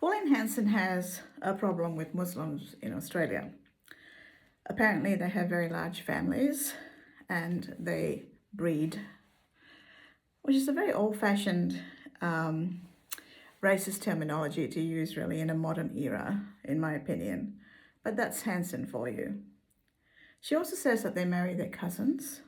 Debunked-Hanson has a problem with Muslims in Australia. Apparently, they have very large families and they breed, which is a very old-fashioned racist terminology to use really in a modern era, in my opinion. But that's Hanson for you. She also says that they marry their cousins,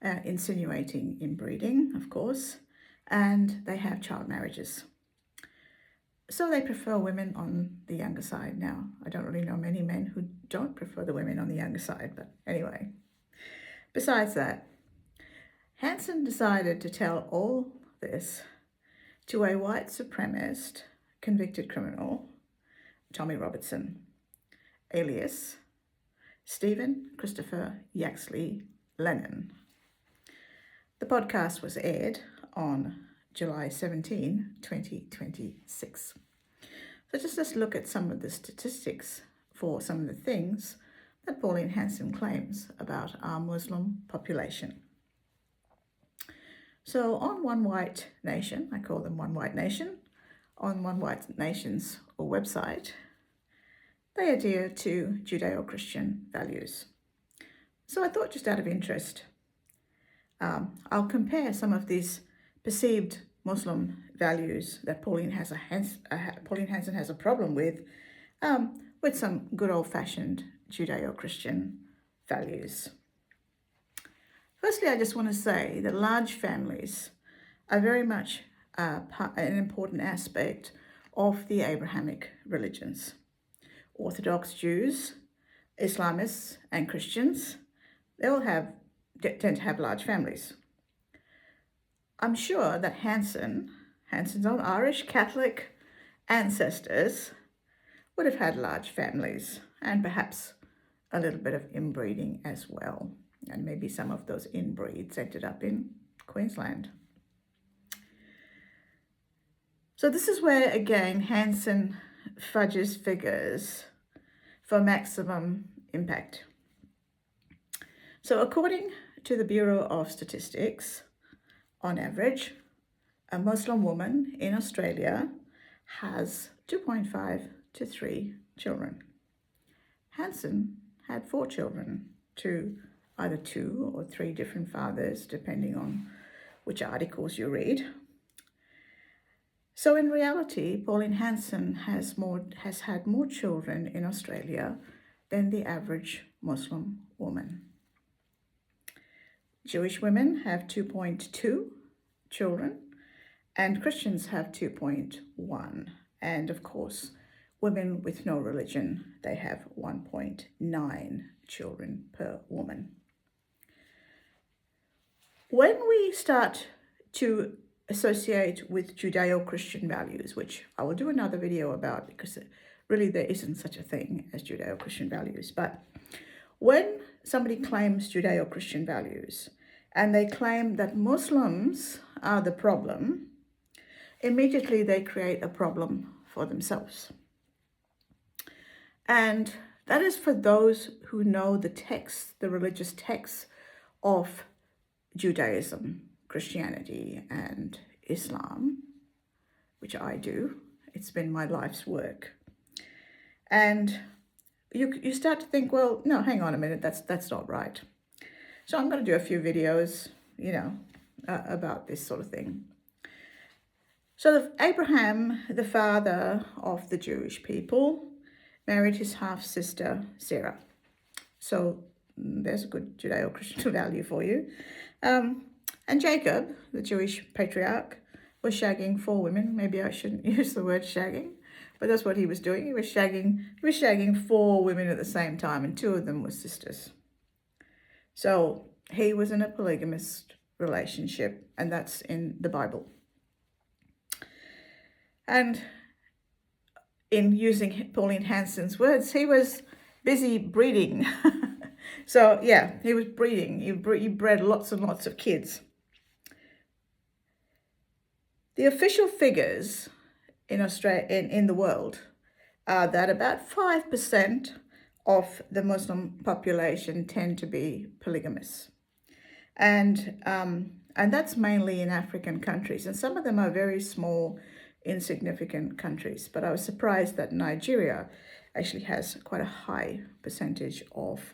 insinuating inbreeding, of course, and they have child marriages. So they prefer women on the younger side. Now, I don't really know many men who don't prefer the women on the younger side, but anyway. Besides that, Hanson decided to tell all this to a white supremacist convicted criminal, Tommy Robertson, alias Stephen Christopher Yaxley Lennon. The podcast was aired on July 17, 2026. So just let's look at some of the statistics for some of the things that Debunked-Hanson claims about our Muslim population. So on One White Nation, I call them One White Nation, on One White Nation's website, they adhere to Judeo-Christian values. So I thought, just out of interest, I'll compare some of these perceived Muslim values that Debunked-Hanson has a problem with some good old-fashioned Judeo-Christian values. Firstly, I just want to say that large families are very much an important aspect of the Abrahamic religions. Orthodox Jews, Islamists, and Christians, they all tend to have large families. I'm sure that Hanson's own Irish Catholic ancestors would have had large families and perhaps a little bit of inbreeding as well. And maybe some of those inbreeds ended up in Queensland. So this is where, again, Hanson fudges figures for maximum impact. So according to the Bureau of Statistics, on average, a Muslim woman in Australia has 2.5 to 3 children. Hanson had 4 children to either 2 or 3 different fathers, depending on which articles you read. So in reality, Debunked-Hanson has had more children in Australia than the average Muslim woman. Jewish women have 2.2 children and Christians have 2.1. And of course, women with no religion, they have 1.9 children per woman. When we start to associate with Judeo-Christian values, which I will do another video about because really there isn't such a thing as Judeo-Christian values, but when somebody claims Judeo-Christian values and they claim that Muslims are the problem, immediately they create a problem for themselves. And that is for those who know the texts, the religious texts of Judaism, Christianity, and Islam, which I do. It's been my life's work. And you start to think, well, no, hang on a minute, that's not right. So I'm going to do a few videos, about this sort of thing. So Abraham, the father of the Jewish people, married his half-sister, Sarah. So there's a good Judeo-Christian value for you. And Jacob, the Jewish patriarch, was shagging 4 women. Maybe I shouldn't use the word shagging, but that's what he was doing. He was shagging 4 women at the same time, and 2 of them were sisters. So he was in a polygamist relationship, and that's in the Bible. And in using Debunked-Hanson's words, he was busy breeding. So yeah, he was breeding. He bred lots and lots of kids. The official figures in Australia, in the world, are that about 5% of the Muslim population tend to be polygamous. And that's mainly in African countries. And some of them are very small insignificant countries. But I was surprised that Nigeria actually has quite a high percentage of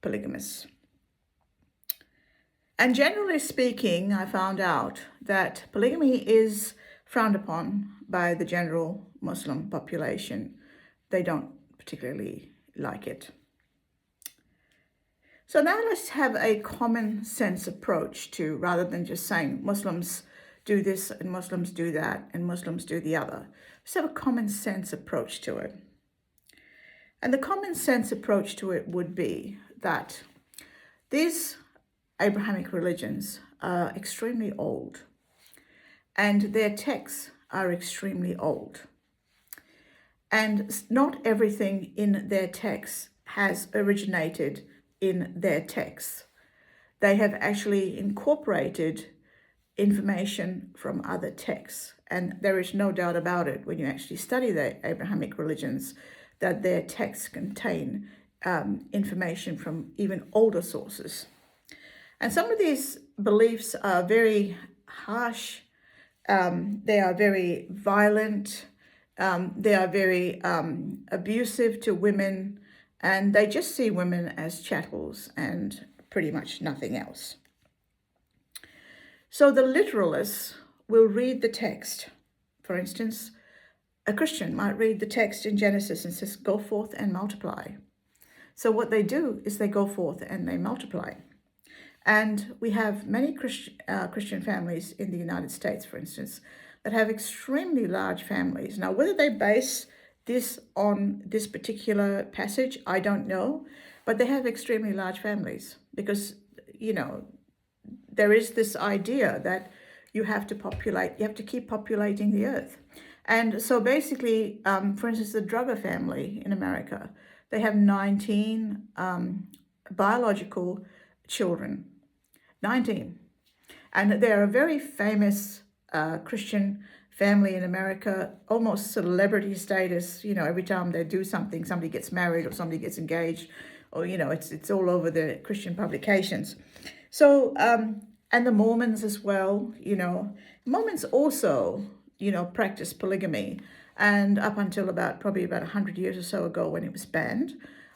polygamists. And generally speaking, I found out that polygamy is frowned upon by the general Muslim population. They don't particularly like it. So now let's have a common sense approach to, rather than just saying Muslims do this and Muslims do that and Muslims do the other. Let's have a common sense approach to it. And the common sense approach to it would be that these Abrahamic religions are extremely old, and their texts are extremely old. And not everything in their texts has originated in their texts. They have actually incorporated information from other texts. And there is no doubt about it when you actually study the Abrahamic religions that their texts contain information from even older sources. And some of these beliefs are very harsh. They are very violent. They are very abusive to women. And they just see women as chattels and pretty much nothing else. So the literalists will read the text. For instance, a Christian might read the text in Genesis and says, go forth and multiply. So what they do is they go forth and they multiply. And we have many Christian families in the United States, for instance, that have extremely large families. Now, whether they base this on this particular passage, I don't know, but they have extremely large families because, there is this idea that you have to keep populating the earth. And so basically, for instance, the Drugger family in America, they have 19 biological children, 19. And they're a very famous Christian family in America, almost celebrity status. Every time they do something, somebody gets married or somebody gets engaged, or, it's all over the Christian publications. So, and the Mormons as well, Mormons also, practice polygamy, and up until probably about 100 years or so ago when it was banned.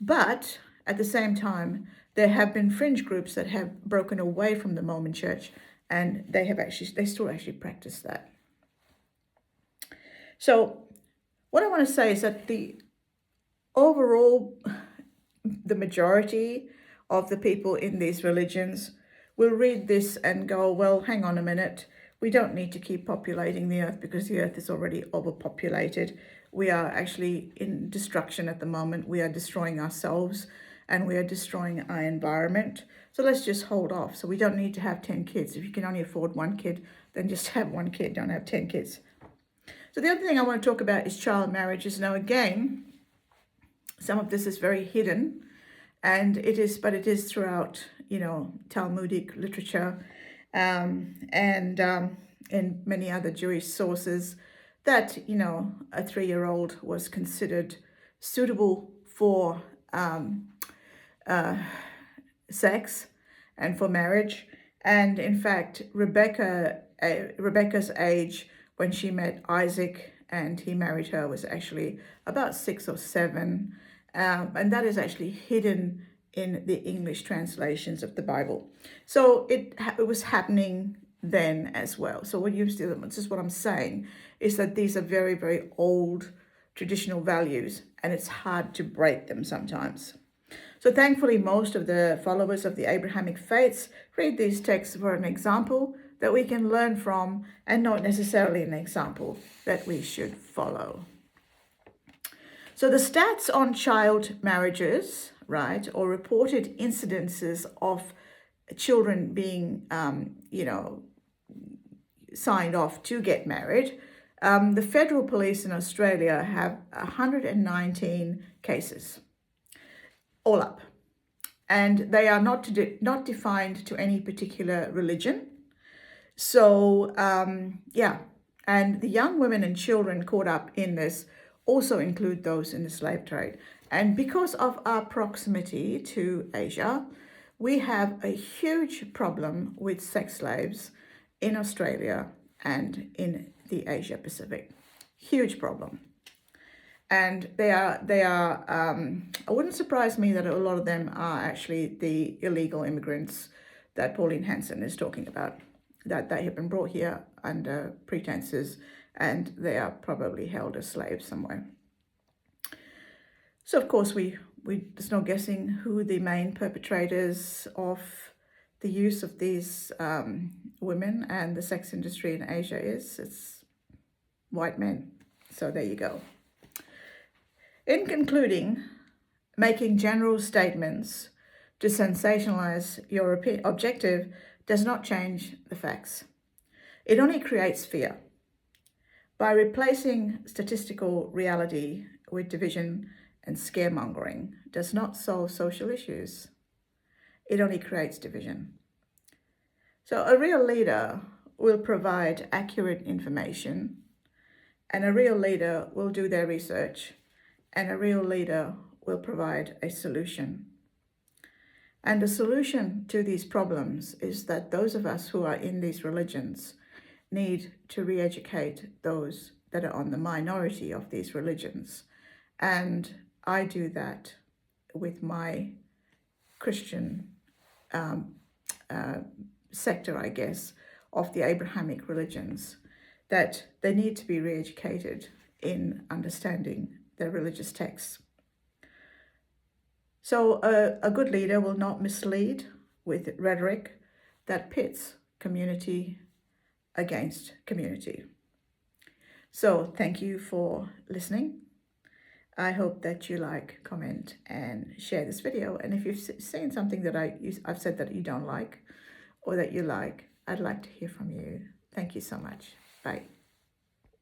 But at the same time, there have been fringe groups that have broken away from the Mormon church, and they still actually practice that. So what I want to say is that the majority of the people in these religions will read this and go, well, hang on a minute. We don't need to keep populating the earth because the earth is already overpopulated. We are actually in destruction at the moment. We are destroying ourselves and we are destroying our environment. So let's just hold off. So we don't need to have 10 kids. If you can only afford one kid, then just have one kid. Don't have 10 kids. So the other thing I want to talk about is child marriages. Now, again, some of this is very hidden, and it is throughout, Talmudic literature and in many other Jewish sources that, a 3-year-old was considered suitable for sex and for marriage. And in fact, Rebecca's age when she met Isaac and he married her was actually about 6 or 7. And that is actually hidden in the English translations of the Bible. So it was happening then as well. So this is what I'm saying, is that these are very, very old traditional values, and it's hard to break them sometimes. So thankfully, most of the followers of the Abrahamic faiths read these texts for an example that we can learn from, and not necessarily an example that we should follow. So the stats on child marriages, right, or reported incidences of children being, signed off to get married, the federal police in Australia have 119 cases, all up. And they are not defined to any particular religion. So, and the young women and children caught up in this also include those in the slave trade. And because of our proximity to Asia, we have a huge problem with sex slaves in Australia and in the Asia Pacific. Huge problem. And it wouldn't surprise me that a lot of them are actually the illegal immigrants that Debunked-Hanson is talking about, that they have been brought here under pretenses and they are probably held as slaves somewhere. So of course there's no guessing who the main perpetrators of the use of these women and the sex industry in Asia is. It's white men. So there you go. In concluding, making general statements to sensationalize your objective does not change the facts. It only creates fear. By replacing statistical reality with division and scaremongering does not solve social issues. It only creates division. So a real leader will provide accurate information, and a real leader will do their research, and a real leader will provide a solution. And the solution to these problems is that those of us who are in these religions need to re-educate those that are on the minority of these religions. And I do that with my Christian sector, I guess, of the Abrahamic religions, that they need to be re-educated in understanding their religious texts. So a good leader will not mislead with rhetoric that pits community against community. So thank you for listening. I hope that you like, comment, and share this video. And if you've seen something that I've said that you don't like or that you like, I'd like to hear from you. Thank you so much. Bye.